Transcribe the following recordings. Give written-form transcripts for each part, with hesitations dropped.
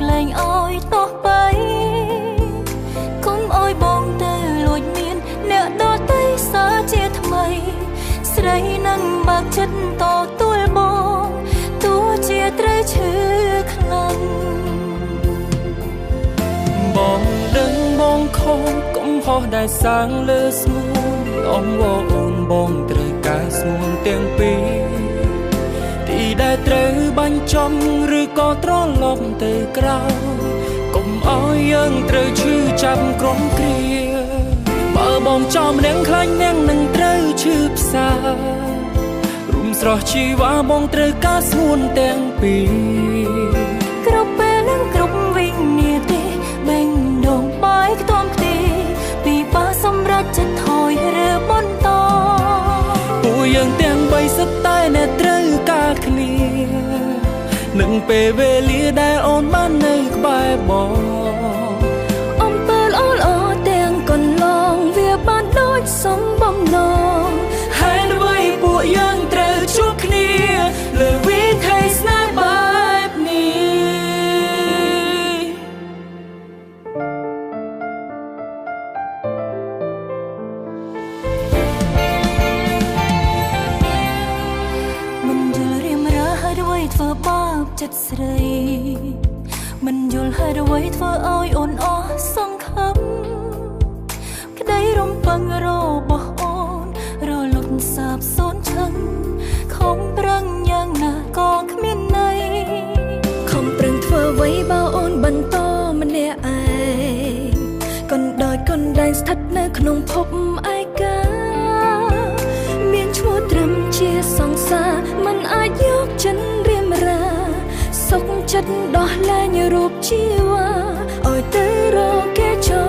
ក្លែងអោយតោះបីគុំអោយបងទៅលួចមានអ្នកដទៃសាជាថ្មីស្រីនឹងបើកចិត្តតទួលបងទោះជាត្រូវឈឺខ្លាំងបងដឹងបងខំកុំហោះដែលសាងលើស្ងួនអងវអូនបងត្រូវការស្ងួនទាំងពីរទីដែលត្រូវបាញ់ចំឬក៏ត្រឡប់ទៅក្រោយកុំអោយយើងត្រូវឈឺចាប់ក្រុមគ្រាបើបងចោលម្នាក់ខ្លាញ់នាងនឹងត្រូវឈឺផ្សារុំស្រស់ជីវ៉ាបងត្រូវការស្ងួនទាំងពីរគ្រប់ពេលនឹងគ្រប់វិនាទីបេងដងបាយខ្ទាំខ្ទីពីបាសម្រាប់ចិត្តថយឬបន្តពួកយើងទាំងបីសិតតែអ្នកត្រូវការគ្នានឹងពេលវេលាដែលអូនបាននៅក្បែរបងអំពើល្អល្អទាំងកន្លងវាបានដូចសំបំណងហើយអ្វីពួកយើងត្រូវជួបគ្នាលើវិថីស្នេហ៍បែបនេះមិនយល់រៀមរាហើយអ្វីធ្វើបាបចិត្តស្រីមិនយល់ហើយអ្វីធ្វើឲ្យអូនអស់សង្ឃឹមក្តីរំពឹងរបស់អូនរលត់សាបសូន្យឈឹងខំប្រឹងយ៉ាងណាក៏គ្មានន័យខំប្រឹងធ្វើអ្វីបើអូនបន្តម្នាក់ឯងកណ្ដោយកណ្ដែងស្ថិតនៅក្នុងភពឯកាមានឈ្មោះត្រឹមជាសង្សារមិនអាចយកចិនរៀមរាសុខចិត្តដោះលែងរូបជីវ៉ាឲ្យទៅរកគេចោ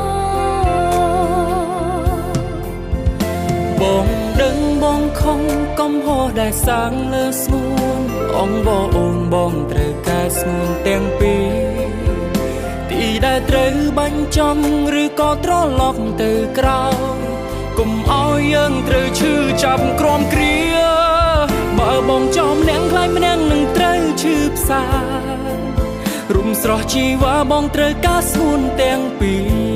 បងដឹងបងខំកំហុសដែលសាងលើស្ងួនអងវអូនបងត្រូវការស្ងួនទាំងពីរទីដែលត្រូវបាញ់ចំឬក៏ត្រឡប់ទៅក្រោយកុំអោយយើងត្រូវឈឺចាប់ក្រុមគ្រាបើបងចោលម្នាក់ខ្លាញ់ម្នាក់នឹងត្រូវឈឺផ្សារុំស្រស់ជីវ៉ាបងត្រូវការស្ងួនទាំងពីរ